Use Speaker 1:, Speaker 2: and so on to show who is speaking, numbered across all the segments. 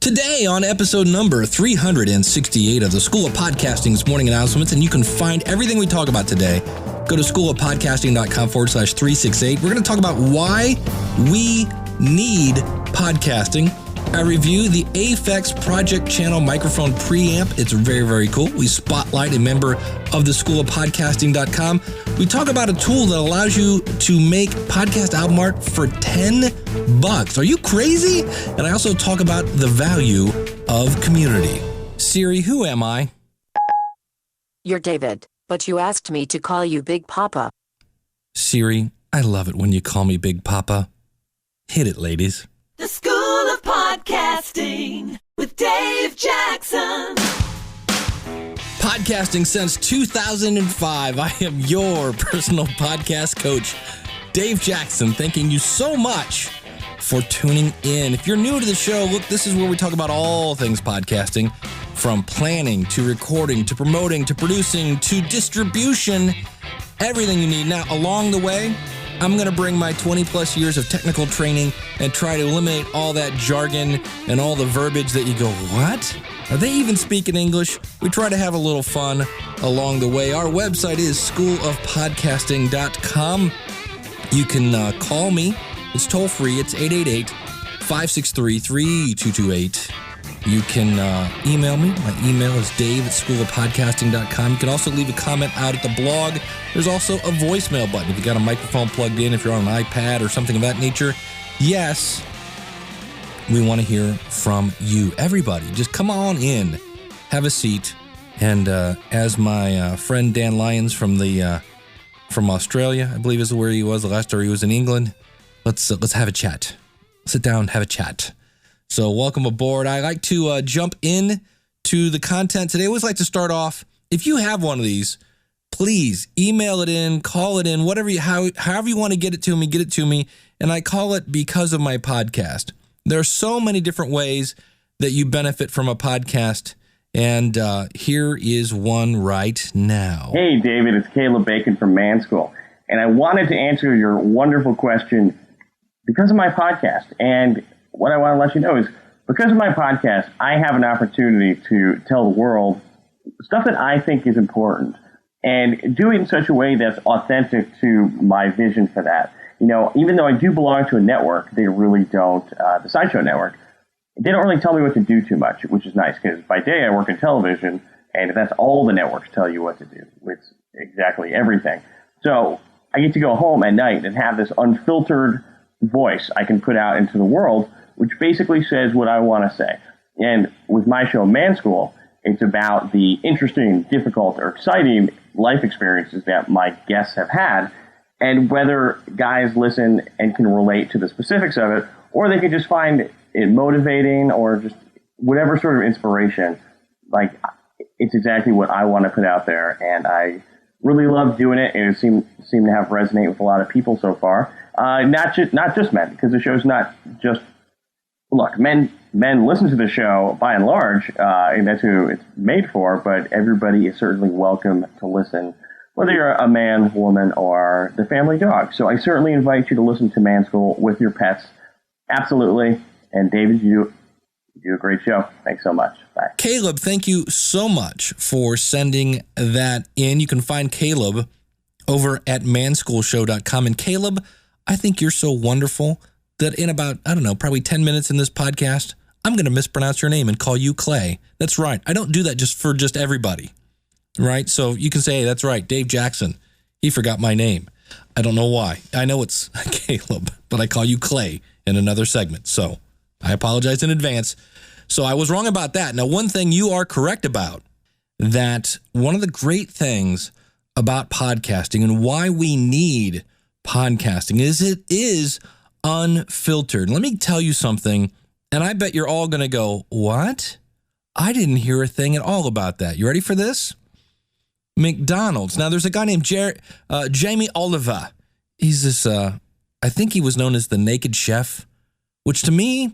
Speaker 1: Today on episode number 368 of the School of Podcasting's morning announcements, and you can find everything we talk about today. Go to schoolofpodcasting.com/368. We're going to talk about why we need podcasting. I review the Aphex Project Channel microphone preamp. It's very, very cool. We spotlight a member of the School of Podcasting.com. We talk about a tool that allows you to make podcast album art for $10. Are you crazy? And I also talk about the value of community. Siri, who am I?
Speaker 2: You're David, but you asked me to call you Big Papa.
Speaker 1: Siri, I love it when you call me Big Papa. Hit it, ladies.
Speaker 3: The School of Podcasting with Dave Jackson.
Speaker 1: Podcasting since 2005. I am your personal podcast coach, Dave Jackson, thanking you so much for tuning in. If you're new to the show, look, this is where we talk about all things podcasting, from planning to recording to promoting to producing to distribution, everything you need. Now, along the way, I'm going to bring my 20 plus years of technical training and try to eliminate all that jargon and all the verbiage that you go, what? Are they even speaking English? We try to have a little fun along the way. Our website is schoolofpodcasting.com. You can call me. It's toll free. It's 888-563-3228. You can email me. My email is dave@schoolofpodcasting.com. You can also leave a comment out at the blog. There's also a voicemail button if you got a microphone plugged in, if you're on an iPad or something of that nature. Yes, we want to hear from you. Everybody, just come on in, have a seat, and as my friend Dan Lyons from Australia, I believe is where he was the last time he was in England. Let's have a chat. Sit down, have a chat. So welcome aboard. I like to jump in to the content today. I always like to start off, if you have one of these, please email it in, call it in, however you want to get it to me. And I call it Because of My Podcast. There are so many different ways that you benefit from a podcast. And here is one right now.
Speaker 4: Hey, David, it's Caleb Bacon from Man School. And I wanted to answer your wonderful question because of my podcast. And what I want to let you know is, because of my podcast, I have an opportunity to tell the world stuff that I think is important and do it in such a way that's authentic to my vision for that. You know, even though I do belong to a network, they really don't, the Sideshow Network, they don't really tell me what to do too much, which is nice, because by day I work in television, and that's all the networks tell you what to do. It's exactly everything. So I get to go home at night and have this unfiltered voice I can put out into the world, which basically says what I want to say. And with my show, Man School, it's about the interesting, difficult, or exciting life experiences that my guests have had, and whether guys listen and can relate to the specifics of it, or they can just find it motivating or just whatever sort of inspiration. Like, it's exactly what I want to put out there, and I really love doing it, and it seemed to have resonate with a lot of people so far. Not just men, because the show's not just. Look, men listen to the show by and large, and that's who it's made for, but everybody is certainly welcome to listen, whether you're a man, woman, or the family dog. So I certainly invite you to listen to Man School with your pets. Absolutely. And David, you do a great show. Thanks so much. Bye.
Speaker 1: Caleb, thank you so much for sending that in. You can find Caleb over at manschoolshow.com. And Caleb, I think you're so wonderful that in about, probably 10 minutes in this podcast, I'm going to mispronounce your name and call you Clay. That's right. I don't do that just for everybody, right? So you can say, hey, that's right, Dave Jackson. He forgot my name. I don't know why. I know it's Caleb, but I call you Clay in another segment. So I apologize in advance. So I was wrong about that. Now, one thing you are correct about, that one of the great things about podcasting and why we need podcasting is it is unfiltered. Let me tell you something, and I bet you're all going to go, what? I didn't hear a thing at all about that. You ready for this? McDonald's. Now, there's a guy named Jamie Oliver. He's this, I think he was known as the Naked Chef, which to me,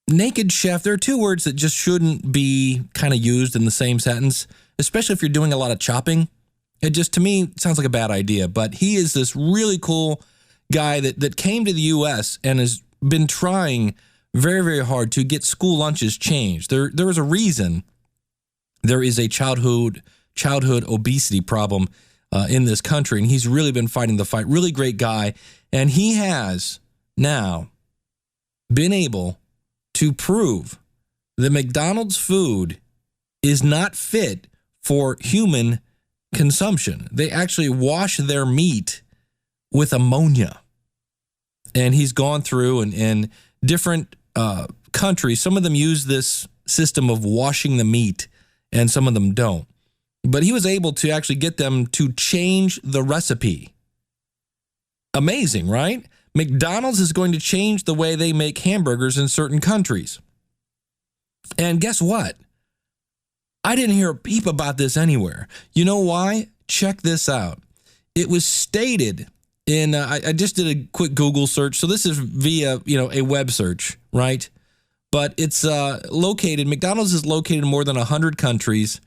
Speaker 1: Naked Chef, there are two words that just shouldn't be kind of used in the same sentence, especially if you're doing a lot of chopping. It just, to me, sounds like a bad idea. But he is this really cool guy that came to the U.S. and has been trying very, very hard to get school lunches changed. There is a reason there is a childhood obesity problem in this country, and he's really been fighting the fight. Really great guy, and he has now been able to prove that McDonald's food is not fit for human consumption. They actually wash their meat with ammonia. And he's gone through and different countries, some of them use this system of washing the meat and some of them don't. But he was able to actually get them to change the recipe. Amazing, right? McDonald's is going to change the way they make hamburgers in certain countries. And guess what? I didn't hear a peep about this anywhere. You know why? Check this out. It was stated in, I just did a quick Google search. So this is via, a web search, right? But it's McDonald's is located in more than 100 countries.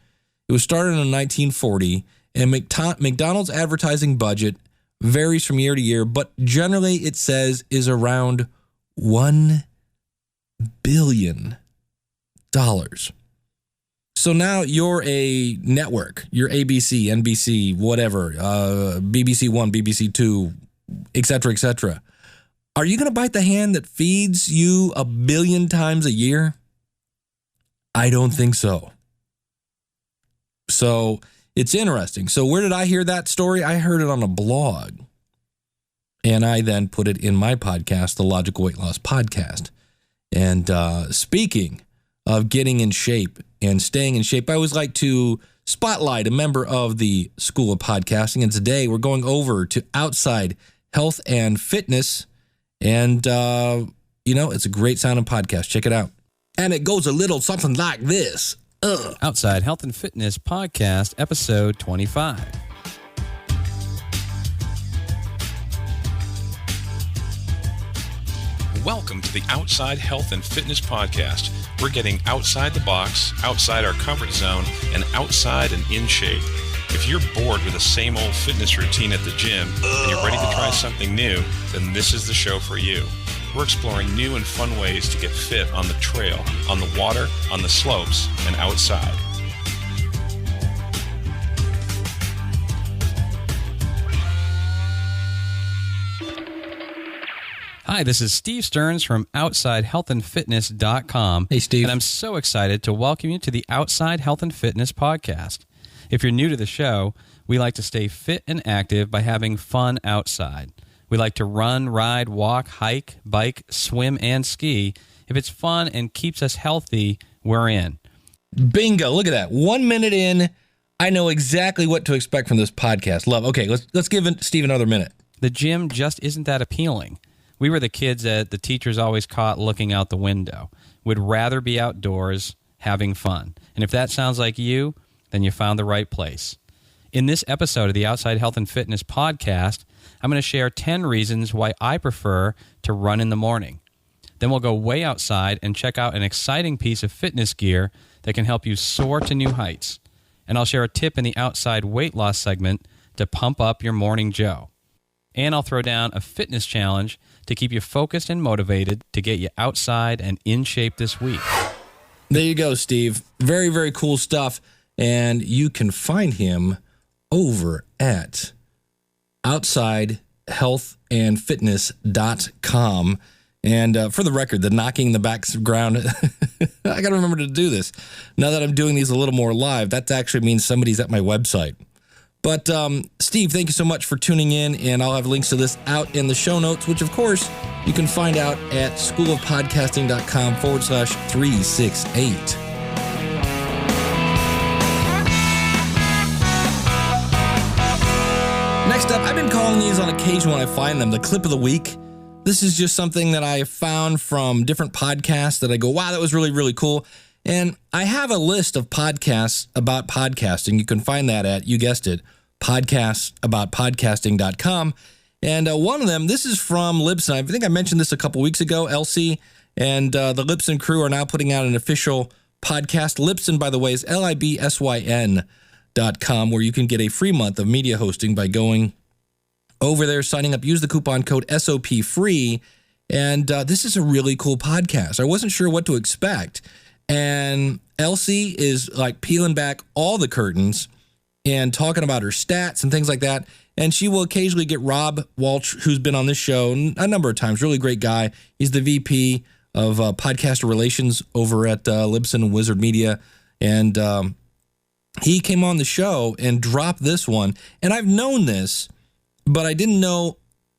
Speaker 1: It was started in 1940, and McDonald's advertising budget varies from year to year, but generally it says is around $1 billion. So now you're a network, you're ABC, NBC, whatever, BBC One, BBC Two, et cetera, et cetera. Are you going to bite the hand that feeds you 1 billion times a year? I don't think so. So it's interesting. So where did I hear that story? I heard it on a blog. And I then put it in my podcast, the Logical Weight Loss Podcast. And speaking of getting in shape and staying in shape, I always like to spotlight a member of the School of Podcasting. And today we're going over to Outside Health and Fitness. And, it's a great sounding podcast. Check it out. And it goes a little something like this.
Speaker 5: Outside Health and Fitness Podcast, episode 25.
Speaker 6: Welcome to the Outside Health and Fitness Podcast. We're getting outside the box, outside our comfort zone, and outside and in shape. If you're bored with the same old fitness routine at the gym and you're ready to try something new, then this is the show for you. We're exploring new and fun ways to get fit on the trail, on the water, on the slopes, and outside.
Speaker 5: Hi, this is Steve Stearns from OutsideHealthAndFitness.com.
Speaker 1: Hey, Steve.
Speaker 5: And I'm so excited to welcome you to the Outside Health and Fitness Podcast. If you're new to the show, we like to stay fit and active by having fun outside. We like to run, ride, walk, hike, bike, swim, and ski. If it's fun and keeps us healthy, we're in.
Speaker 1: Bingo. Look at that. 1 minute in, I know exactly what to expect from this podcast. Love. Okay, let's give Steve another minute.
Speaker 5: The gym just isn't that appealing. We were the kids that the teachers always caught looking out the window. We'd rather be outdoors having fun. And if that sounds like you, then you found the right place. In this episode of the Outside Health and Fitness Podcast, I'm going to share 10 reasons why I prefer to run in the morning. Then we'll go way outside and check out an exciting piece of fitness gear that can help you soar to new heights. And I'll share a tip in the outside weight loss segment to pump up your morning Joe. And I'll throw down a fitness challenge to keep you focused and motivated to get you outside and in shape this week.
Speaker 1: There you go, Steve. Very, very cool stuff. And you can find him over at OutsideHealthAndFitness.com. And for the record, the knocking the background, I got to remember to do this. Now that I'm doing these a little more live, that actually means somebody's at my website. But Steve, thank you so much for tuning in, and I'll have links to this out in the show notes, which, of course, you can find out at schoolofpodcasting.com/368. Next up, I've been calling these on occasion when I find them the clip of the week. This is just something that I found from different podcasts that I go, wow, that was really, really cool. And I have a list of podcasts about podcasting. You can find that at, you guessed it, podcastaboutpodcasting.com. And one of them, this is from Libsyn. I think I mentioned this a couple weeks ago, Elsie. And the Libsyn crew are now putting out an official podcast. Libsyn, by the way, is LIBSYN.com, where you can get a free month of media hosting by going over there, signing up, use the coupon code SOPFREE, And this is a really cool podcast. I wasn't sure what to expect. And Elsie is like peeling back all the curtains and talking about her stats and things like that. And she will occasionally get Rob Walsh, who's been on this show a number of times. Really great guy. He's the VP of podcaster relations over at Libsyn Wizard Media. And he came on the show and dropped this one. And I've known this, but I didn't know.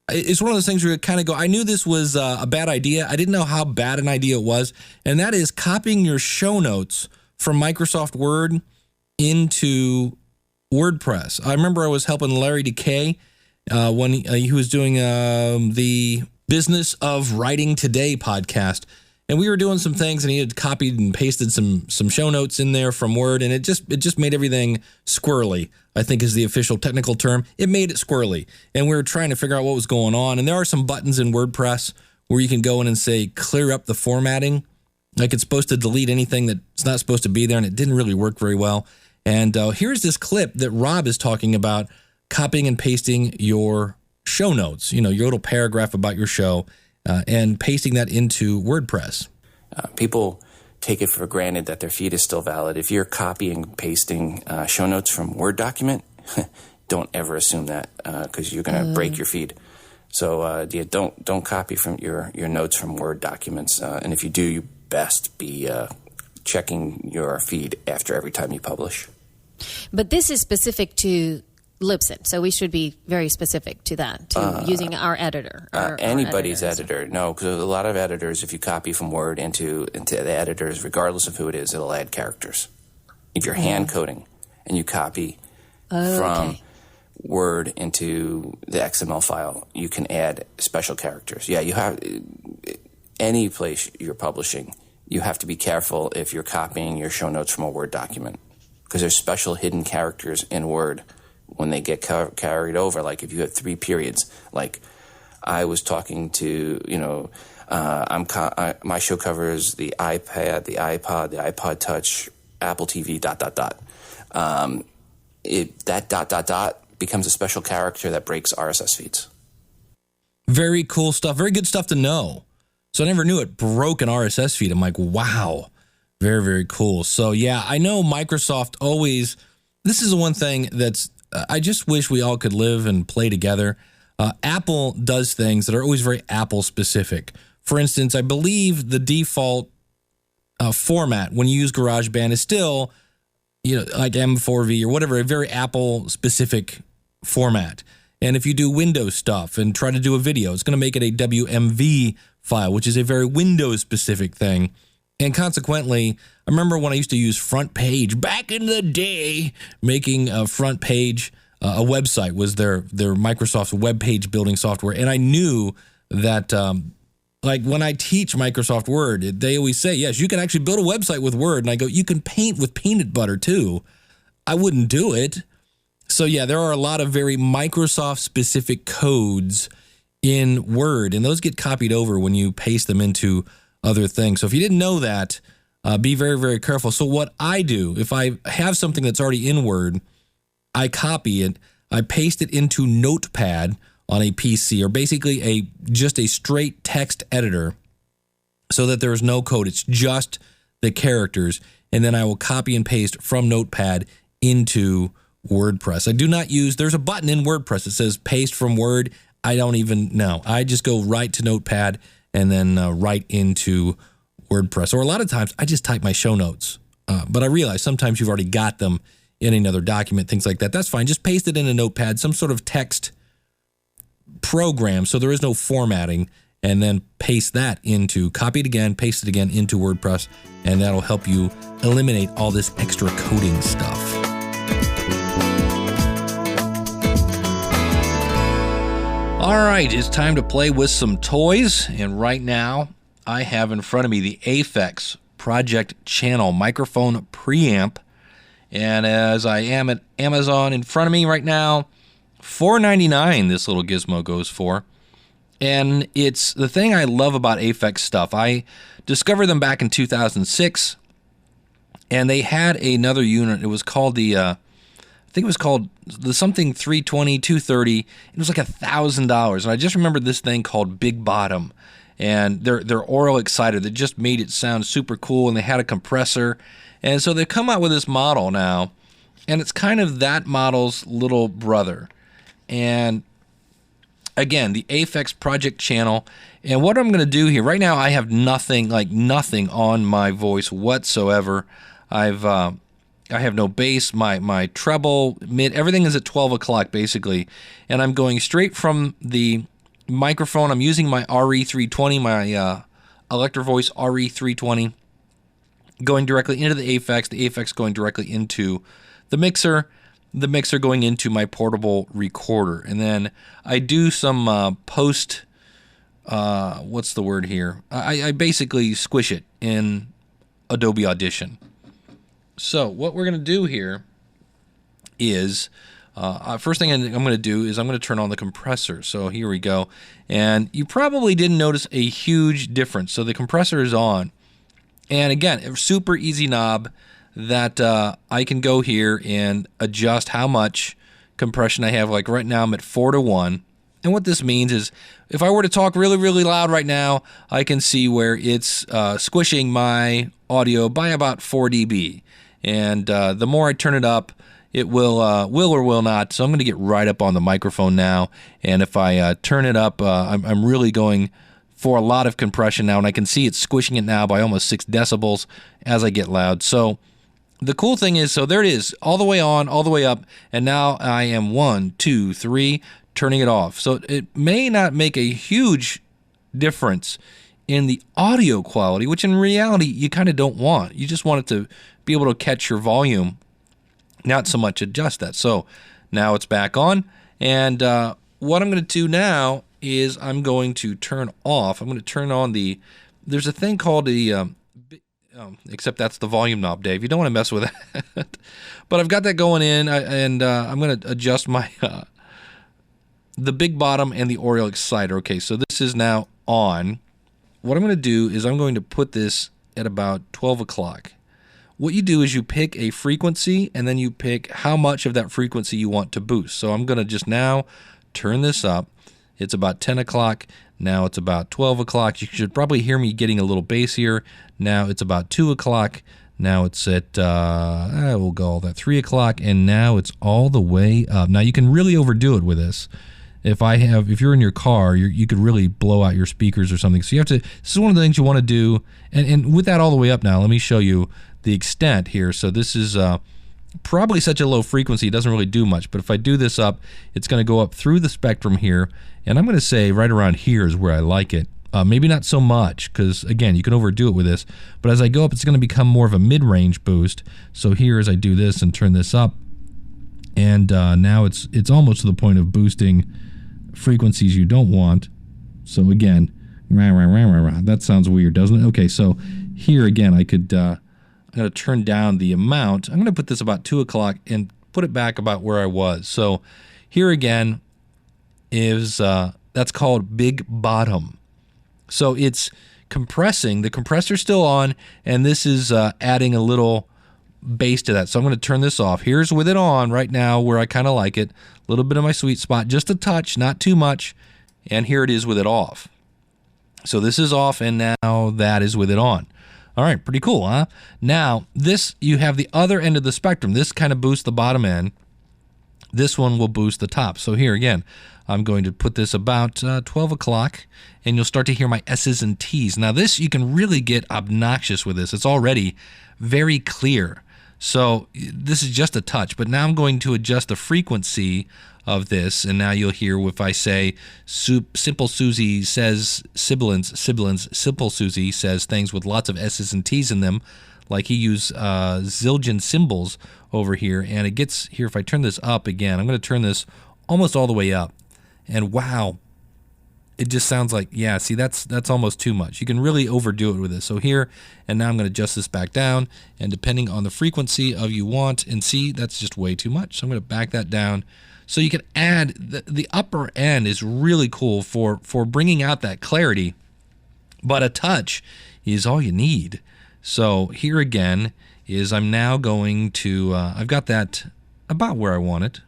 Speaker 1: It's one of those things where you kind of go, I knew this was a bad idea. I didn't know how bad an idea it was. And that is copying your show notes from Microsoft Word into WordPress. I remember I was helping Larry Decay when he was doing the Business of Writing Today podcast. And we were doing some things, and he had copied and pasted some show notes in there from Word, and it just made everything squirrely, I think is the official technical term. It made it squirrely, and we were trying to figure out what was going on. And there are some buttons in WordPress where you can go in and say, clear up the formatting. Like it's supposed to delete anything that's not supposed to be there, and it didn't really work very well. And here's this clip that Rob is talking about copying and pasting your show notes, your little paragraph about your show, and pasting that into WordPress.
Speaker 7: People take it for granted that their feed is still valid. If you're copying and pasting show notes from Word document, don't ever assume that because you're going to break your feed. So don't copy from your notes from Word documents. And if you do, you best be checking your feed after every time you publish.
Speaker 8: But this is specific to Libsyn, so we should be very specific to that, to using our editor.
Speaker 7: Anybody's editor. No, because a lot of editors, if you copy from Word into the editors, regardless of who it is, it'll add characters. If you're hand coding and you copy from Word into the XML file, you can add special characters. Yeah, you have any place you're publishing, you have to be careful if you're copying your show notes from a Word document, because there's special hidden characters in Word when they get carried over. Like if you have 3 periods, like I was talking to, my show covers the iPad, the iPod, the iPod Touch, Apple TV, ... That ... becomes a special character that breaks RSS feeds.
Speaker 1: Very cool stuff. Very good stuff to know. So I never knew it broke an RSS feed. I'm like, wow, very, very cool. So yeah, I know Microsoft always, this is the one thing that's, I just wish we all could live and play together. Apple does things that are always very Apple specific. For instance, I believe the default format when you use GarageBand is still, like M4V or whatever, a very Apple specific format. And if you do Windows stuff and try to do a video, it's going to make it a WMV file, which is a very Windows specific thing. And consequently, I remember when I used to use Front Page back in the day, making a Front Page, a website was their Microsoft's web page building software. And I knew that, like when I teach Microsoft Word, they always say, yes, you can actually build a website with Word. And I go, you can paint with peanut butter too. I wouldn't do it. So yeah, there are a lot of very Microsoft specific codes in Word, and those get copied over when you paste them into other things. So if you didn't know that, be very, very careful. So what I do, if I have something that's already in Word, I copy it, I paste it into Notepad on a PC, or basically just a straight text editor, so that there is no code. It's just the characters, and then I will copy and paste from Notepad into WordPress. I do not use, there's a button in WordPress that says paste from Word. I don't even know. I just go right to Notepad and then right into WordPress. Or a lot of times I just type my show notes. But I realize sometimes you've already got them in another document, things like that. That's fine. Just paste it in a Notepad, some sort of text program, so there is no formatting, and then paste that into, copy it again, paste it again into WordPress, and that'll help you eliminate all this extra coding stuff. All right, it's time to play with some toys, and right now I have in front of me the Aphex Project Channel microphone preamp, and as I am at Amazon in front of me right now, $4.99 this little gizmo goes for, and it's the thing I love about Aphex stuff. I discovered them back in 2006, and they had another unit. It was called I think it was called the something 320, 230. It was like $1,000. And I just remember this thing called Big Bottom. and they're aural exciter that just made it sound super cool, and they had a compressor. And so they've come out with this model now, and it's kind of that model's little brother. And again, the Aphex Project Channel. And what I'm going to do here, right now I have nothing on my voice whatsoever. I have no bass, my treble, mid, everything is at 12 o'clock basically. And I'm going straight from the microphone. I'm using my RE320, my Electro Voice RE320, going directly into the Aphex going directly into the mixer going into my portable recorder. And then I do some post, what's the word here? I basically squish it in Adobe Audition. So what we're going to do here is, first thing I'm going to do is I'm going to turn on the compressor. So here we go. And you probably didn't notice a huge difference. So the compressor is on. And again, a super easy knob that I can go here and adjust how much compression I have. Like right now I'm at 4:1. And what this means is if I were to talk really, really loud right now, I can see where it's squishing my audio by about 4 dB. And the more I turn it up, it will or will not. So I'm going to get right up on the microphone now. And if I turn it up, I'm really going for a lot of compression now. And I can see it's squishing it now by almost 6 decibels as I get loud. So the cool thing is, so there it is, all the way on, all the way up, and now I am 1, 2, 3, turning it off. So it may not make a huge difference in the audio quality, which in reality you kind of don't want. You just want it to be able to catch your volume, not so much adjust that. So now it's back on, and what I'm going to do now is I'm going to turn off. I'm going to turn on there's a thing called the except that's the volume knob, Dave. You don't want to mess with that. But I've got that going in, and I'm going to adjust my the big bottom and the aural exciter. Okay, so this is now on. What I'm going to do is I'm going to put this at about 12 o'clock. What you do is you pick a frequency, and then you pick how much of that frequency you want to boost. So I'm going to just now turn this up. It's about 10 o'clock. Now it's about 12 o'clock. You should probably hear me getting a little bass here. Now it's about 2 o'clock. Now it's at, we'll go all that 3 o'clock, and now it's all the way up. Now you can really overdo it with this. If you're in your car, you could really blow out your speakers or something. So you have to, this is one of the things you want to do. And with that all the way up now, let me show you the extent here. So this is probably such a low frequency, it doesn't really do much. But if I do this up, it's going to go up through the spectrum here. And I'm going to say right around here is where I like it. Maybe not so much, because again, you can overdo it with this. But as I go up, it's going to become more of a mid-range boost. So here, as I do this and turn this up, and now it's almost to the point of boosting frequencies you don't want. So again, that sounds weird, doesn't it? Okay, so here again, I could, I'm going to turn down the amount. I'm going to put this about 2 o'clock and put it back about where I was. So here again is, that's called big bottom. So it's compressing, the compressor's still on, and this is adding a little bass to that. So I'm going to turn this off. Here's with it on right now where I kind of like it. A little bit of my sweet spot, just a touch, not too much. And here it is with it off. So this is off, and now that is with it on. All right, pretty cool, huh? Now, this, you have the other end of the spectrum. This kind of boosts the bottom end. This one will boost the top. So here again, I'm going to put this about 12 o'clock, and you'll start to hear my S's and T's. Now this, you can really get obnoxious with this. It's already very clear. So this is just a touch, but now I'm going to adjust the frequency of this, and now you'll hear if I say Simple Susie says sibilance, Simple Susie says things with lots of S's and T's in them, like he used zillion symbols over here, and it gets here. If I turn this up again, I'm going to turn this almost all the way up, and wow, it just sounds like, yeah, see, that's almost too much. You can really overdo it with this. So here, and now I'm going to adjust this back down, and depending on the frequency of you want, and see, that's just way too much. So I'm going to back that down. So you can add, the upper end is really cool for bringing out that clarity, but a touch is all you need. So here again is I'm now going to, I've got that about where I want it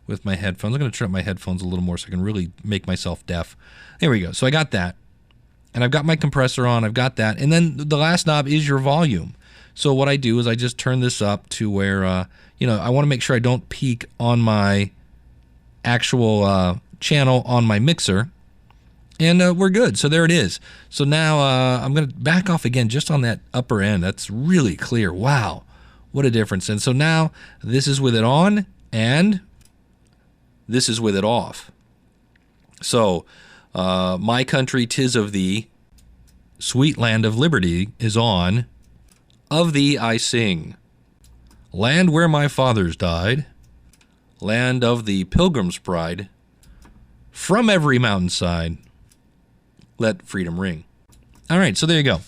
Speaker 1: with my headphones. I'm going to turn up my headphones a little more so I can really make myself deaf. There we go. So I got that. and I've got my compressor on, I've got that. And then the last knob is your volume. So what I do is I just turn this up to where, I want to make sure I don't peak on my actual channel on my mixer. And we're good. So there it is. So now I'm going to back off again just on that upper end. That's really clear. Wow. What a difference. And so now this is with it on and this is with it off. So My Country 'Tis of Thee, Sweet Land of Liberty is on. Of Thee I Sing. Land where my fathers died. Land of the Pilgrim's Pride. From every mountainside, let freedom ring. All right, so there you go.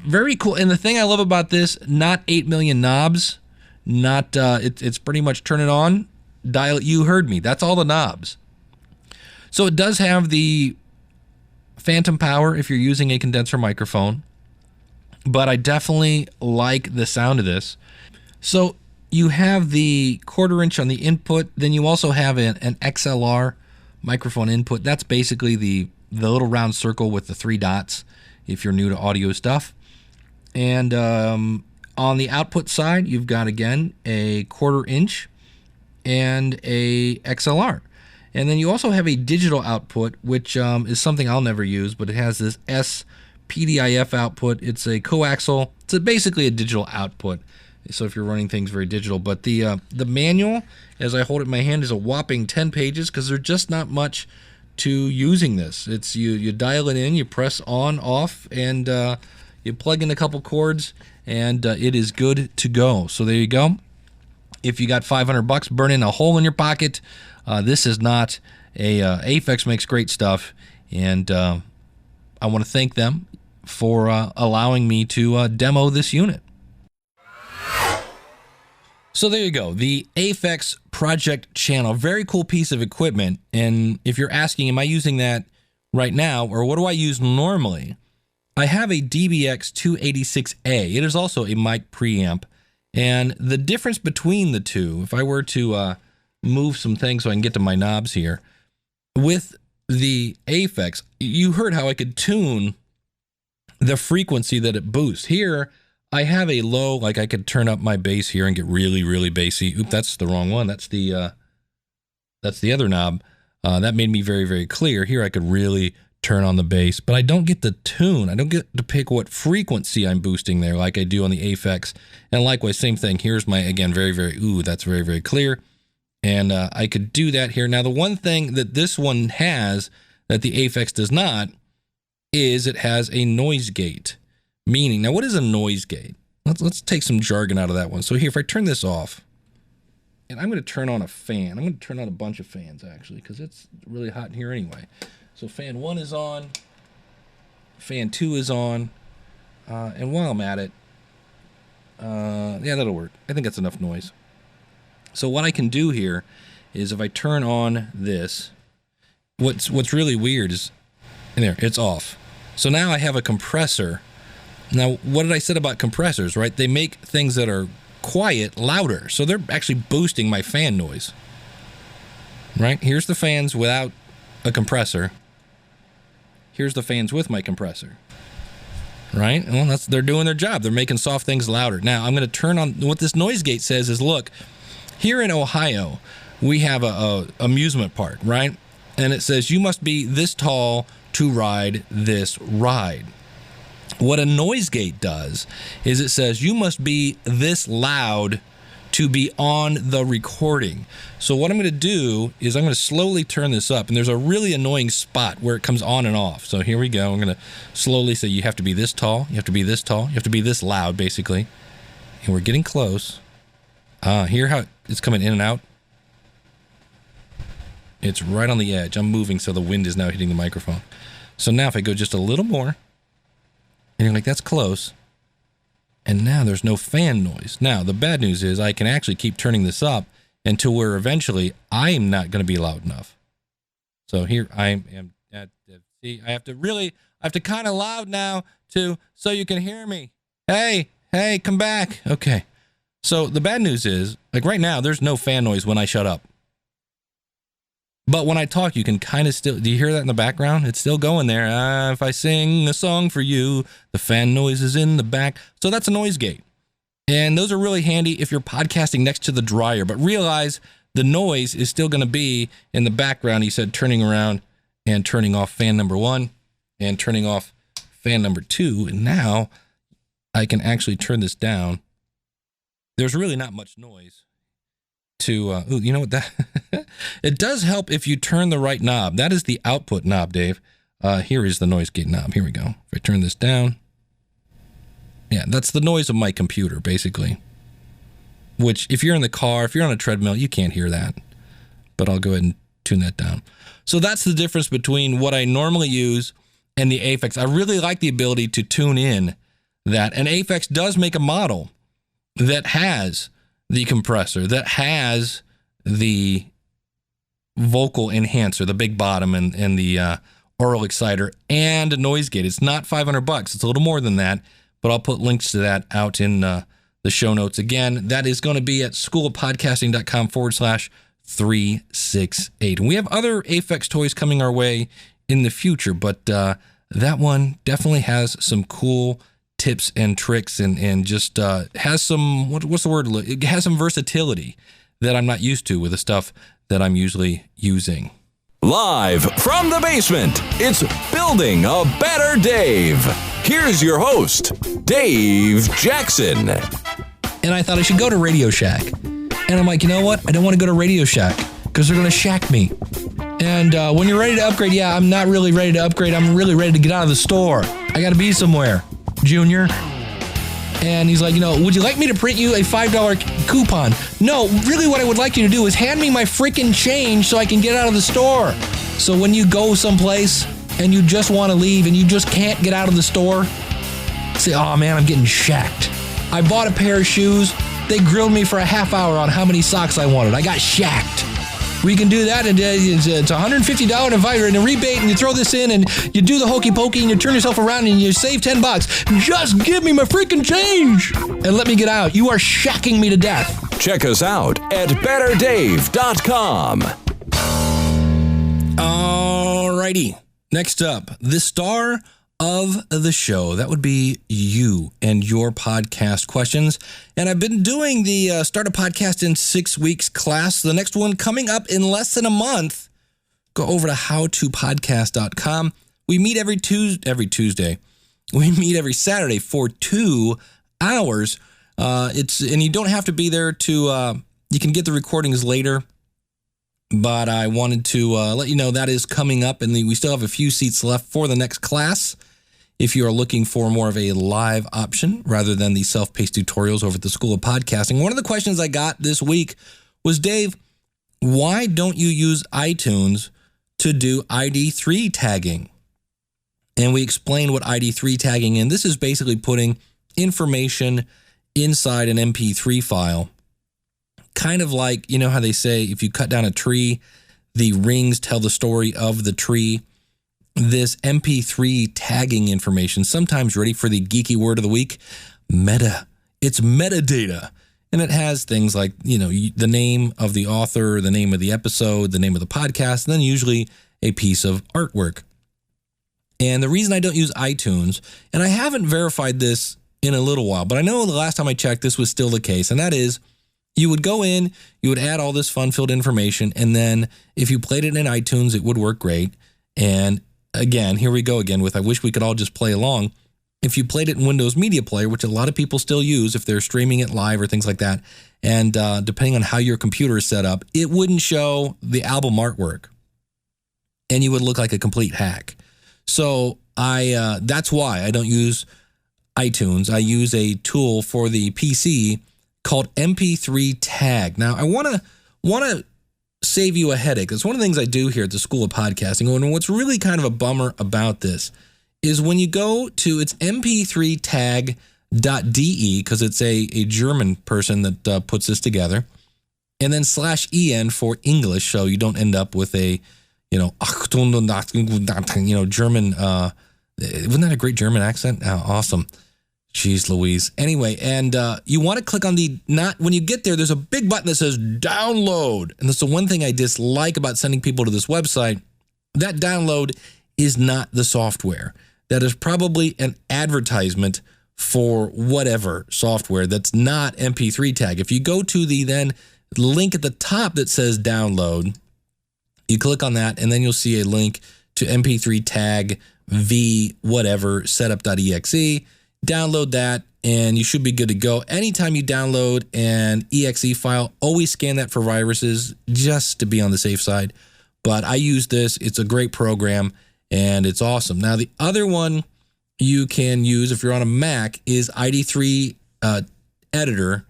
Speaker 1: Very cool. And the thing I love about this, not 8 million knobs. It's pretty much turn it on, dial it. You heard me. That's all the knobs. So it does have the phantom power if you're using a condenser microphone. But I definitely like the sound of this. So you have the 1/4 inch on the input. Then you also have an XLR microphone input. That's basically the little round circle with the 3 dots if you're new to audio stuff. And on the output side, you've got, again, a 1/4 inch and a XLR. And then you also have a digital output, which is something I'll never use, but it has this SPDIF output. It's a coaxial. It's basically a digital output. So if you're running things very digital. But the manual, as I hold it in my hand, is a whopping 10 pages because there's just not much to using this. It's you dial it in, you press on, off, and you plug in a couple cords, and it is good to go. So there you go. If you got $500 burning a hole in your pocket, this is not Aphex makes great stuff, and I want to thank them for allowing me to demo this unit. So there you go, the Aphex Project Channel. Very cool piece of equipment. And if you're asking, am I using that right now, or what do I use normally? I have a DBX 286A. It is also a mic preamp. And the difference between the two, if I were to move some things so I can get to my knobs here, with the Aphex, you heard how I could tune the frequency that it boosts. Here, I have a low, like I could turn up my bass here and get really, really bassy. Oop, that's the wrong one. That's the other knob. That made me very, very clear. Here I could really turn on the bass, but I don't get the tune. I don't get to pick what frequency I'm boosting there like I do on the Aphex. And likewise, same thing. Here's my, again, very, very, that's very, very clear. And I could do that here. Now, the one thing that this one has that the Aphex does not is it has a noise gate. Meaning, now what is a noise gate? Let's take some jargon out of that one. So here, if I turn this off, and I'm going to turn on a fan. I'm going to turn on a bunch of fans, actually, because it's really hot in here anyway. So fan 1 is on, fan 2 is on, and while I'm at it, yeah, that'll work. I think that's enough noise. So what I can do here is if I turn on this, what's really weird is, there, it's off. So now I have a compressor. Now, what did I say about compressors, right? They make things that are quiet louder. So they're actually boosting my fan noise. Right? Here's the fans without a compressor. Here's the fans with my compressor. Right? Well, they're doing their job. They're making soft things louder. Now, I'm going to turn on, what this noise gate says is, look, here in Ohio, we have a amusement park, right? And it says you must be this tall to ride this ride. What a noise gate does is it says you must be this loud to be on the recording. So what I'm going to do is I'm going to slowly turn this up, and there's a really annoying spot where it comes on and off. So here we go. I'm going to slowly say you have to be this tall, you have to be this tall, you have to be this loud, basically. And we're getting close. Hear how it's coming in and out? It's right on the edge. I'm moving so the wind is now hitting the microphone. So now if I go just a little more, and you're like, that's close. And now there's no fan noise. Now, the bad news is I can actually keep turning this up until where eventually I'm not going to be loud enough. So here I am. See, I have to kind of loud now so you can hear me. Hey, come back. Okay. So the bad news is, like right now, there's no fan noise when I shut up. But when I talk, you can kind of still, do you hear that in the background? It's still going there. If I sing a song for you, the fan noise is in the back. So that's a noise gate. And those are really handy if you're podcasting next to the dryer. But realize the noise is still going to be in the background. He said turning around and turning off fan number 1 and turning off fan number 2. And now I can actually turn this down. There's really not much noise. You know what that it does help if you turn the right knob. That is the output knob, Dave. Here is the noise gate knob. Here we go. If I turn this down, yeah, that's the noise of my computer, basically. Which, if you're in the car, if you're on a treadmill, you can't hear that. But I'll go ahead and tune that down. So that's the difference between what I normally use and the Aphex. I really like the ability to tune in that. And Aphex does make a model that has the compressor, that has the vocal enhancer, the big bottom and the oral exciter, and a noise gate. It's not $500. It's a little more than that, but I'll put links to that out in the show notes. Again, that is going to be at schoolofpodcasting.com/368. And we have other Aphex toys coming our way in the future, but that one definitely has some cool tips and tricks and just has some, what's the word? It has some versatility that I'm not used to with the stuff that I'm usually using.
Speaker 9: Live from the basement, it's Building a Better Dave. Here's your host, Dave Jackson.
Speaker 1: And I thought I should go to Radio Shack. And I'm like, you know what? I don't want to go to Radio Shack because they're going to shack me. And when you're ready to upgrade, yeah, I'm not really ready to upgrade. I'm really ready to get out of the store. I got to be somewhere. Junior. And he's like, would you like me to print you a $5 coupon? No, really what I would like you to do is hand me my freaking change so I can get out of the store. So when you go someplace and you just want to leave and you just can't get out of the store, say, oh man, I'm getting shacked. I bought a pair of shoes. They grilled me for a half hour on how many socks I wanted. I got shacked. We can do that, and it's $150 divider and a rebate, and you throw this in, and you do the hokey pokey, and you turn yourself around, and you save $10. Just give me my freaking change, and let me get out. You are shacking me to death.
Speaker 9: Check us out at betterdave.com.
Speaker 1: Alrighty, next up, the star of the show. That would be you and your podcast questions. And I've been doing the Start a Podcast in 6 Weeks class. The next one coming up in less than a month. Go over to howtopodcast.com. We meet every Tuesday. We meet every Saturday for 2 hours. And you don't have to be there to, you can get the recordings later. But I wanted to let you know that is coming up, and we still have a few seats left for the next class. If you are looking for more of a live option rather than the self-paced tutorials over at the School of Podcasting, one of the questions I got this week was, Dave, why don't you use iTunes to do ID3 tagging? And we explained what ID3 tagging is. And this is basically putting information inside an MP3 file. Kind of like, you know how they say if you cut down a tree, the rings tell the story of the tree. This MP3 tagging information, sometimes ready for the geeky word of the week, meta. It's metadata. And it has things like, the name of the author, the name of the episode, the name of the podcast, and then usually a piece of artwork. And the reason I don't use iTunes, and I haven't verified this in a little while, but I know the last time I checked, this was still the case, and that is, you would go in, you would add all this fun-filled information, and then if you played it in iTunes, it would work great. And again, here we go again with I wish we could all just play along. If you played it in Windows Media Player, which a lot of people still use if they're streaming it live or things like that, and depending on how your computer is set up, it wouldn't show the album artwork, and you would look like a complete hack. So that's why I don't use iTunes. I use a tool for the PC called MP3 Tag. Now, I want to save you a headache. That's one of the things I do here at the School of Podcasting. And what's really kind of a bummer about this is when you go to it's mp3tag.de, because it's a German person that puts this together, and then /en for English, so you don't end up with a, German, wasn't that a great German accent? Oh, awesome. Jeez Louise. Anyway, and you want to click on when you get there, there's a big button that says download. And that's the one thing I dislike about sending people to this website. That download is not the software. That is probably an advertisement for whatever software that's not MP3 tag. If you go to the then link at the top that says download, you click on that, and then you'll see a link to MP3 tag v whatever setup.exe. Download that, and you should be good to go. Anytime you download an exe file, always scan that for viruses just to be on the safe side. But I use this. It's a great program, and it's awesome. Now, the other one you can use if you're on a Mac is ID3 Editor,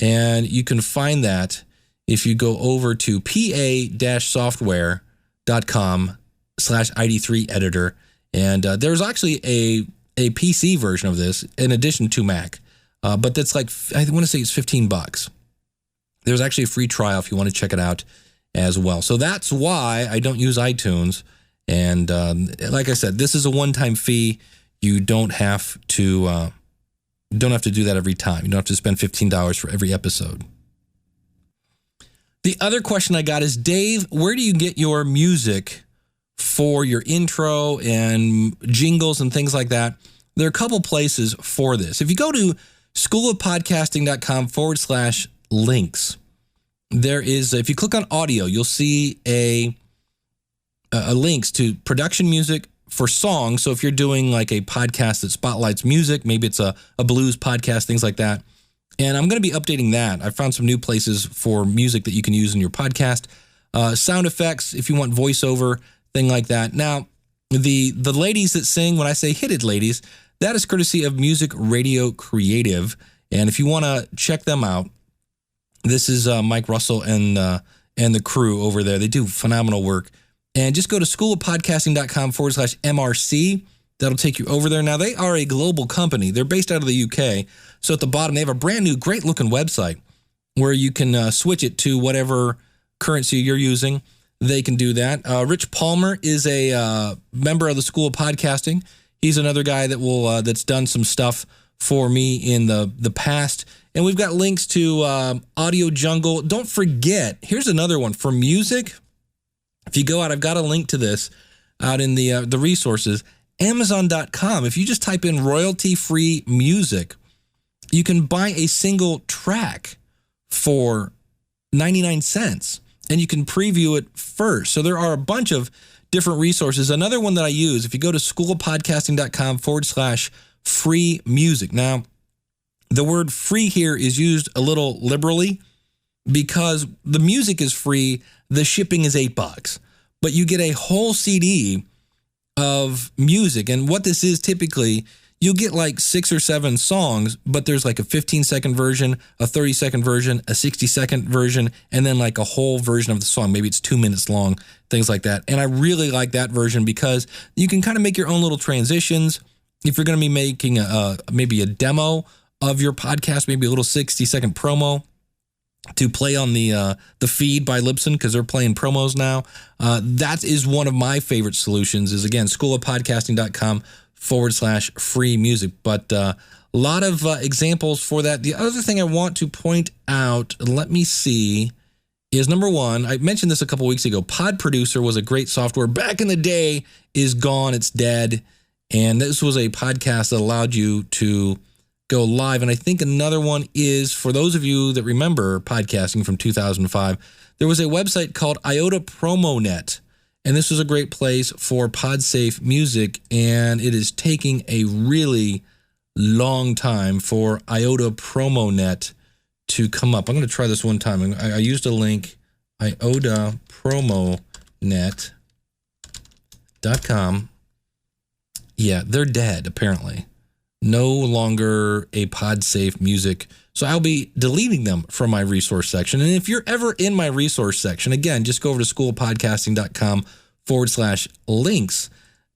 Speaker 1: and you can find that if you go over to pa-software.com/ID3 Editor. And there's actually a PC version of this in addition to Mac, but that's like, I want to say it's $15. There's actually a free trial if you want to check it out as well. So that's why I don't use iTunes. And like I said, this is a one-time fee. You don't have to do that every time. You don't have to spend $15 for every episode. The other question I got is, Dave, where do you get your music for your intro and jingles and things like that? There are a couple places for this. If you go to schoolofpodcasting.com/links, there is, if you click on audio, you'll see a links to production music for songs. So if you're doing like a podcast that spotlights music, maybe it's a blues podcast, things like that. And I'm going to be updating that. I found some new places for music that you can use in your podcast. Sound effects, if you want voiceover, thing like that. Now, the ladies that sing, when I say hit it, ladies, that is courtesy of Music Radio Creative. And if you want to check them out, this is Mike Russell and the crew over there. They do phenomenal work. And just go to schoolofpodcasting.com/MRC. That'll take you over there. Now, they are a global company. They're based out of the UK. So at the bottom, they have a brand new, great looking website where you can switch it to whatever currency you're using. They can do that. Rich Palmer is a member of the School of Podcasting. He's another guy that will that's done some stuff for me in the past. And we've got links to Audio Jungle. Don't forget, here's another one for music. If you go out, I've got a link to this out in the resources. Amazon.com. If you just type in royalty-free music, you can buy a single track for 99 cents. And you can preview it first. So there are a bunch of different resources. Another one that I use, if you go to schoolofpodcasting.com/free music. Now, the word free here is used a little liberally because the music is free. The shipping is $8, but you get a whole CD of music. And what this is typically, you'll get like 6 or 7 songs, but there's like a 15-second version, a 30-second version, a 60-second version, and then like a whole version of the song. Maybe it's 2 minutes long, things like that. And I really like that version because you can kind of make your own little transitions. If you're going to be making maybe a demo of your podcast, maybe a little 60-second promo to play on the feed by Libsyn because they're playing promos now. That is one of my favorite solutions is, again, schoolofpodcasting.com/free music. But a lot of examples for that. The other thing I want to point out, let me see, is number one, I mentioned this a couple weeks ago. Pod Producer was a great software. Back in the day, is gone. It's dead. And this was a podcast that allowed you to go live. And I think another one is, for those of you that remember podcasting from 2005, there was a website called IOTA PromoNet. And this was a great place for PodSafe music. And it is taking a really long time for IOTA PromoNet to come up. I'm going to try this one time. I used a link, iotapromonet.com. Yeah, they're dead, apparently. No longer a PodSafe music. So I'll be deleting them from my resource section. And if you're ever in my resource section, again, just go over to schoolpodcasting.com/links.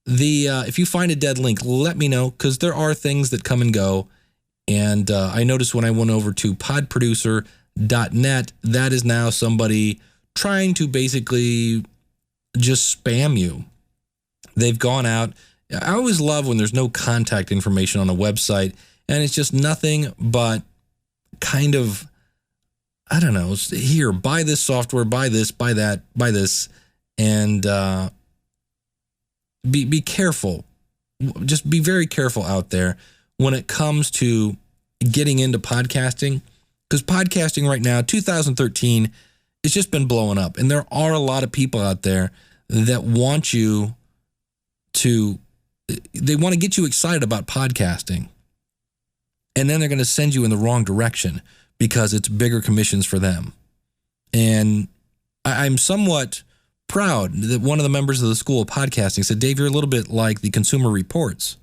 Speaker 1: If you find a dead link, let me know, because there are things that come and go. And I noticed when I went over to podproducer.net, that is now somebody trying to basically just spam you. They've gone out. I always love when there's no contact information on a website And it's just nothing but kind of, I don't know, here, buy this software, buy this, buy that, buy this, and be careful. Just be very careful out there when it comes to getting into podcasting, because podcasting right now, 2013, it's just been blowing up. And there are a lot of people out there that want you to, they want to get you excited about podcasting. And then they're going to send you in the wrong direction because it's bigger commissions for them. And I'm somewhat proud that one of the members of the School of Podcasting said, Dave, you're a little bit like the Consumer Reports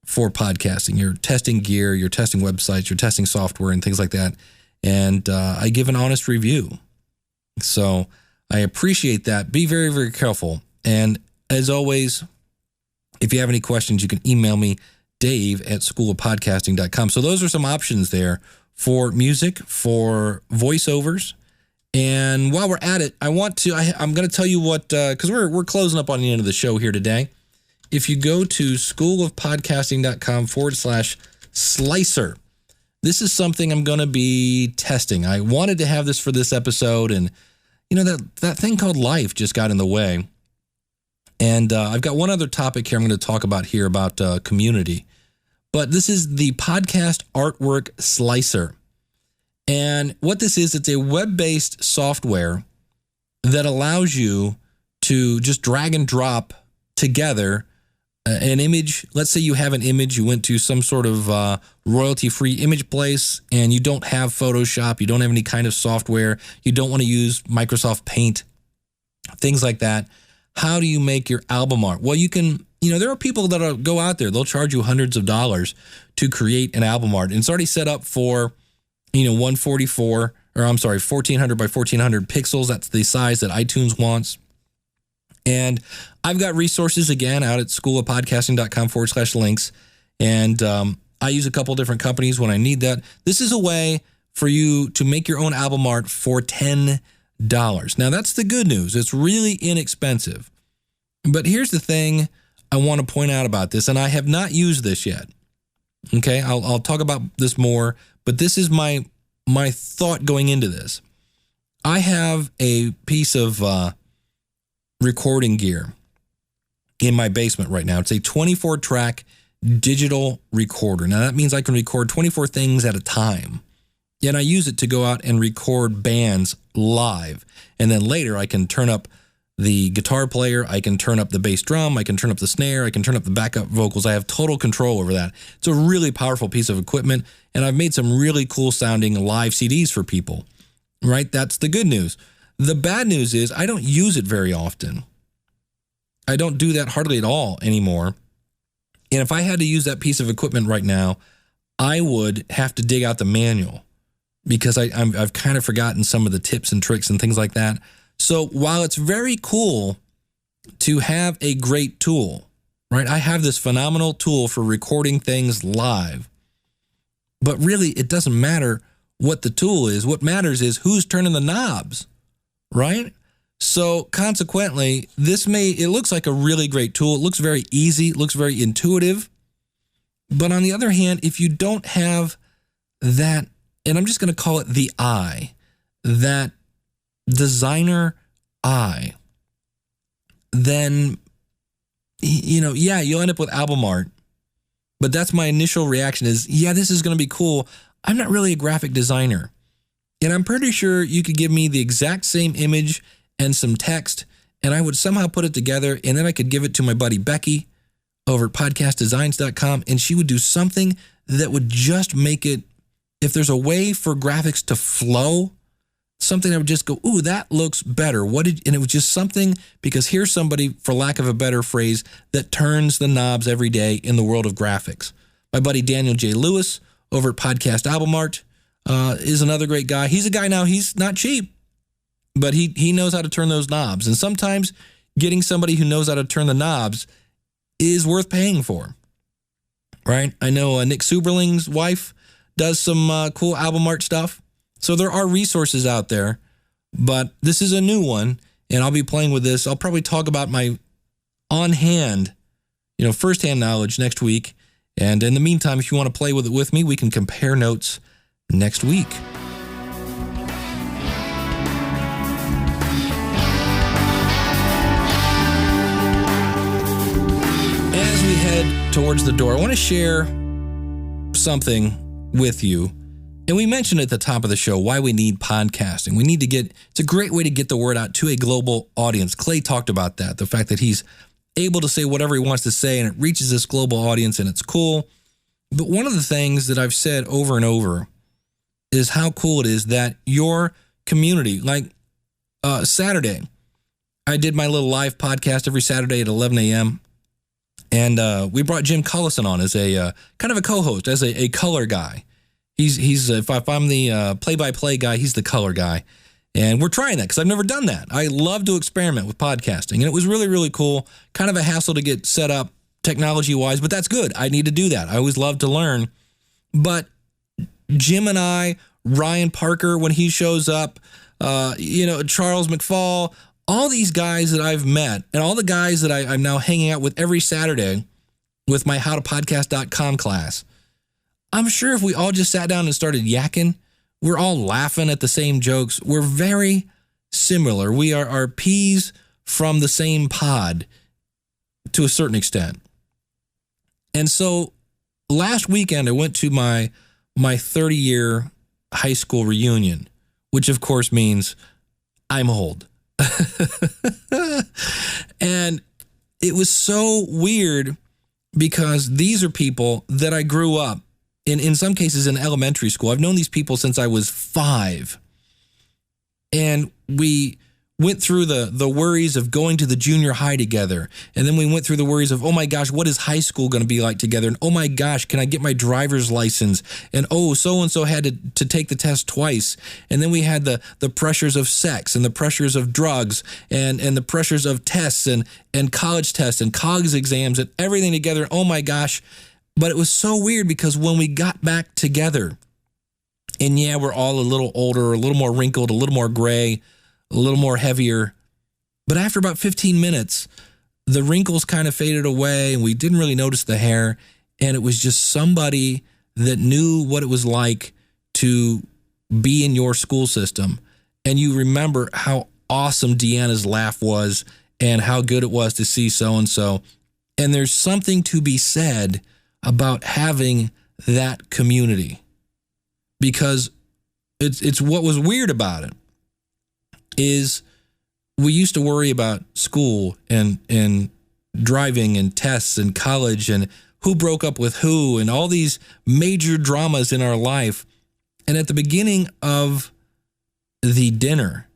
Speaker 1: for podcasting. You're testing gear, you're testing websites, you're testing software and things like that. And I give an honest review. So I appreciate that. Be very, very careful. And as always, if you have any questions, you can email me, dave@schoolofpodcasting.com. So those are some options there for music, for voiceovers. And while we're at it, I'm going to tell you what, because we're closing up on the end of the show here today. If you go to schoolofpodcasting.com/slicer, this is something I'm going to be testing. I wanted to have this for this episode, and that thing called life just got in the way. And I've got one other topic here I'm going to talk about here about community. But this is the podcast artwork slicer. And what this is, it's a web-based software that allows you to just drag and drop together an image. Let's say you have an image, you went to some sort of royalty-free image place, and you don't have Photoshop, you don't have any kind of software, you don't want to use Microsoft Paint, things like that. How do you make your album art? Well, you can, there are people that go out there, they'll charge you hundreds of dollars to create an album art. And it's already set up for, 1400 by 1400 pixels. That's the size that iTunes wants. And I've got resources again out at schoolofpodcasting.com/links. And I use a couple different companies when I need that. This is a way for you to make your own album art for $10. Now, that's the good news. It's really inexpensive. But here's the thing I want to point out about this, and I have not used this yet. Okay, I'll talk about this more, but this is my thought going into this. I have a piece of recording gear in my basement right now. It's a 24-track digital recorder. Now, that means I can record 24 things at a time. And I use it to go out and record bands live. And then later I can turn up the guitar player, I can turn up the bass drum, I can turn up the snare, I can turn up the backup vocals. I have total control over that. It's a really powerful piece of equipment, and I've made some really cool sounding live CDs for people, right? That's the good news. The bad news is I don't use it very often. I don't do that hardly at all anymore. And if I had to use that piece of equipment right now, I would have to dig out the manual, because I've kind of forgotten some of the tips and tricks and things like that. So while it's very cool to have a great tool, right? I have this phenomenal tool for recording things live, but really it doesn't matter what the tool is. What matters is who's turning the knobs, right? So consequently, it looks like a really great tool. It looks very easy. It looks very intuitive. But on the other hand, if you don't have that, and I'm just going to call it the eye, that designer eye, then, you'll end up with album art. But that's my initial reaction is, this is going to be cool. I'm not really a graphic designer. And I'm pretty sure you could give me the exact same image and some text, and I would somehow put it together, and then I could give it to my buddy Becky over at podcastdesigns.com, and she would do something that would just make it, if there's a way for graphics to flow, something that would just go, ooh, that looks better. And it was just something, because here's somebody, for lack of a better phrase, that turns the knobs every day in the world of graphics. My buddy Daniel J. Lewis over at Podcast Album Art is another great guy. He's a guy now, he's not cheap, but he knows how to turn those knobs. And sometimes getting somebody who knows how to turn the knobs is worth paying for, right? I know Nick Suberling's wife does some cool album art stuff. So there are resources out there, but this is a new one, and I'll be playing with this. I'll probably talk about my on-hand, firsthand knowledge next week, And in the meantime, if you want to play with it with me, we can compare notes next week. As we head towards the door, I want to share something with you. And we mentioned at the top of the show why we need podcasting. We need to it's a great way to get the word out to a global audience. Clay talked about that, the fact that he's able to say whatever he wants to say and it reaches this global audience and it's cool. But one of the things that I've said over and over is how cool it is that your community, like Saturday, I did my little live podcast every Saturday at 11 a.m. And we brought Jim Collison on as a kind of a co-host, as a color guy. He's if I'm the play-by-play guy, he's the color guy. And we're trying that because I've never done that. I love to experiment with podcasting. And it was really, really cool. Kind of a hassle to get set up technology-wise, but that's good. I need to do that. I always love to learn. But Jim and I, Ryan Parker, when he shows up, Charles McFall, all these guys that I've met, and all the guys that I'm now hanging out with every Saturday with my howtopodcast.com class, I'm sure if we all just sat down and started yakking, we're all laughing at the same jokes. We're very similar. We are peas from the same pod to a certain extent. And so last weekend, I went to my 30-year high school reunion, which of course means I'm old. And it was so weird because these are people that I grew up in some cases in elementary school. I've known these people since I was 5. And we went through the worries of going to the junior high together. And then we went through the worries of, oh my gosh, what is high school going to be like together? And oh my gosh, can I get my driver's license? And oh, so-and-so had to take the test twice. And then we had the pressures of sex and the pressures of drugs and the pressures of tests and college tests and COGS exams and everything together. Oh my gosh. But it was so weird because when we got back together, and yeah, we're all a little older, a little more wrinkled, a little more gray, a little more heavier. But after about 15 minutes, the wrinkles kind of faded away and we didn't really notice the hair. And it was just somebody that knew what it was like to be in your school system. And you remember how awesome Deanna's laugh was and how good it was to see so-and-so. And there's something to be said about having that community, because it's what was weird about it is we used to worry about school and driving and tests and college and who broke up with who and all these major dramas in our life. And at the beginning of the dinner,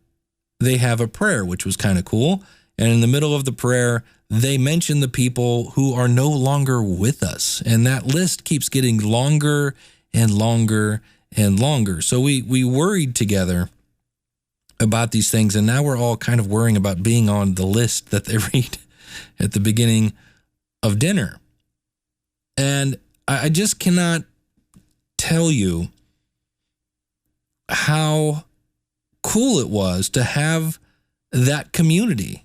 Speaker 1: they have a prayer, which was kind of cool. And in the middle of the prayer, they mention the people who are no longer with us. And that list keeps getting longer and longer and longer. So we worried together about these things. And now we're all kind of worrying about being on the list that they read at the beginning of dinner. And I just cannot tell you how cool it was to have that community.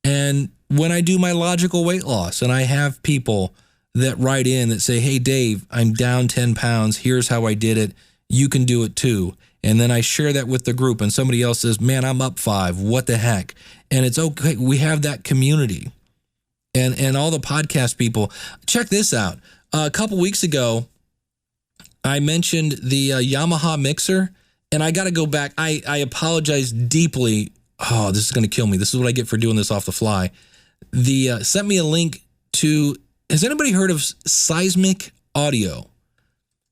Speaker 1: And when I do my logical weight loss and I have people that write in that say, hey, Dave, I'm down 10 pounds. Here's how I did it. You can do it too. And then I share that with the group and somebody else says, man, I'm up 5. What the heck? And it's okay. We have that community and all the podcast people. Check this out. A couple weeks ago, I mentioned the Yamaha mixer, and I got to go back. I apologize deeply. Oh, this is going to kill me. This is what I get for doing this off the fly. Sent me a link to, has anybody heard of Seismic Audio?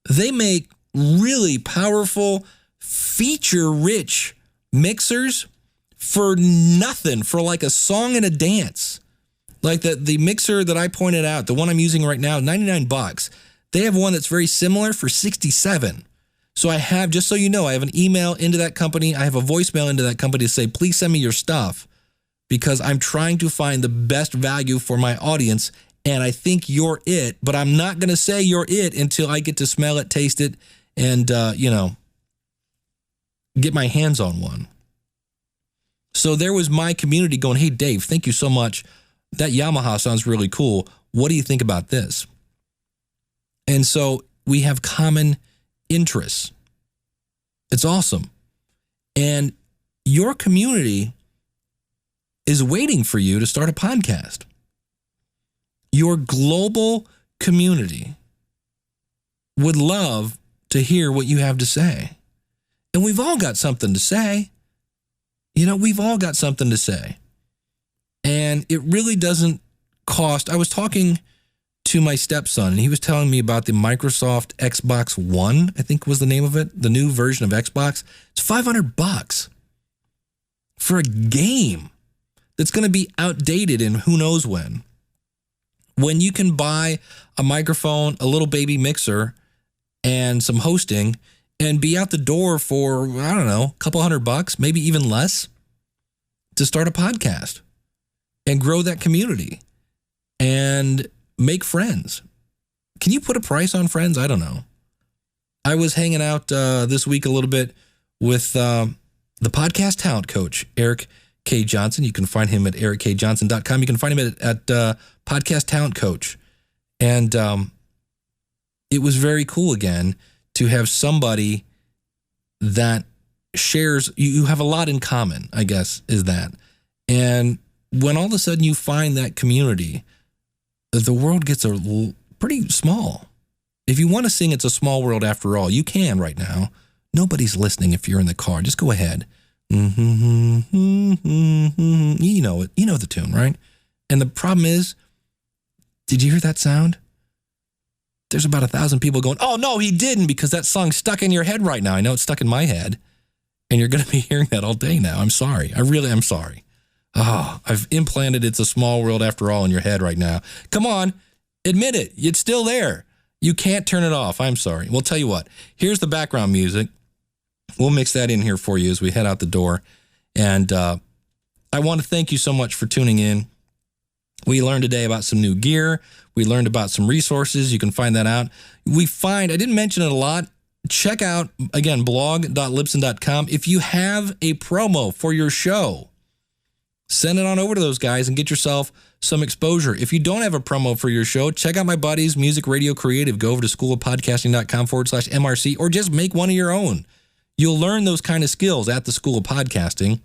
Speaker 1: They make really powerful, feature-rich mixers for nothing, for like a song and a dance. Like the mixer that I pointed out, the one I'm using right now, $99. They have one that's very similar for $67. So I have, just so you know, I have an email into that company. I have a voicemail into that company to say, please send me your stuff because I'm trying to find the best value for my audience. And I think you're it, but I'm not going to say you're it until I get to smell it, taste it, and, get my hands on one. So there was my community going, hey, Dave, thank you so much. That Yamaha sounds really cool. What do you think about this? And so we have common interests. It's awesome. And your community is waiting for you to start a podcast. Your global community would love to hear what you have to say. And we've all got something to say. We've all got something to say. And it really doesn't cost. I was talking to my stepson, and he was telling me about the Microsoft Xbox One, I think was the name of it, the new version of Xbox. It's $500 for a game that's going to be outdated in who knows when. When you can buy a microphone, a little baby mixer, and some hosting, and be out the door for, I don't know, a couple $100, maybe even less, to start a podcast and grow that community and make friends. Can you put a price on friends? I don't know. I was hanging out this week a little bit with the podcast talent coach, Eric K. Johnson. You can find him at erickjohnson.com. You can find him at Podcast Talent Coach. And it was very cool again to have somebody that shares, you have a lot in common, I guess, is that. And when all of a sudden you find that community, the world gets pretty small. If you want to sing It's a Small World After All, you can right now. Nobody's listening if you're in the car. Just go ahead. You know it. You know the tune, right? And the problem is, did you hear that sound? There's about 1,000 people going, oh, no, he didn't, because that song's stuck in your head right now. I know it's stuck in my head, and you're going to be hearing that all day now. I'm sorry. I really am sorry. Oh, I've implanted It's a Small World After All in your head right now. Come on, admit it. It's still there. You can't turn it off. I'm sorry. Well, tell you what. Here's the background music. We'll mix that in here for you as we head out the door. And I want to thank you so much for tuning in. We learned today about some new gear. We learned about some resources. You can find that out. I didn't mention it a lot. Check out, again, blog.libsyn.com. If you have a promo for your show, send it on over to those guys and get yourself some exposure. If you don't have a promo for your show, check out my buddies, Music Radio Creative. Go over to schoolofpodcasting.com/MRC, or just make one of your own. You'll learn those kind of skills at the School of Podcasting,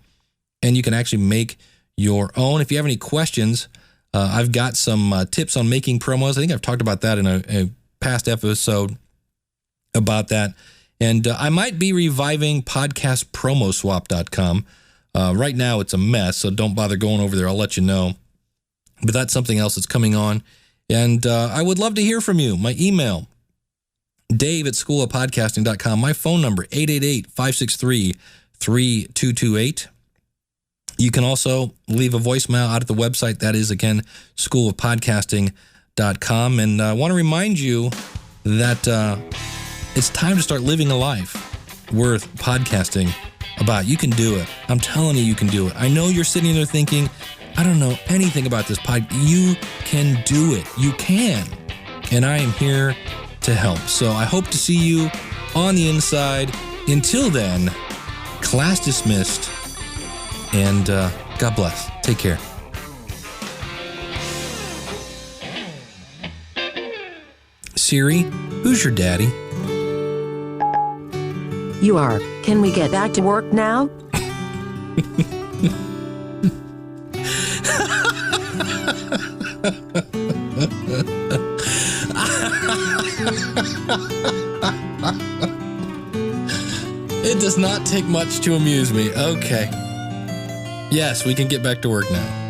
Speaker 1: and you can actually make your own. If you have any questions, I've got some tips on making promos. I think I've talked about that in a past episode about that. And I might be reviving podcastpromoswap.com. Right now it's a mess, so don't bother going over there. I'll let you know. But that's something else that's coming on. And I would love to hear from you. My email, dave@schoolofpodcasting.com. My phone number, 888-563-3228. You can also leave a voicemail out at the website. That is, again, schoolofpodcasting.com. And I want to remind you that it's time to start living a life worth podcasting about. You can do it. I'm telling you, you can do it. I know you're sitting there thinking, I don't know anything about this pod. You can do it. You can. And I am here to help. So I hope to see you on the inside. Until then, class dismissed. And God bless. Take care. Siri, who's your daddy?
Speaker 2: You are. Can we get back to work now?
Speaker 1: It does not take much to amuse me. Okay. Yes, we can get back to work now.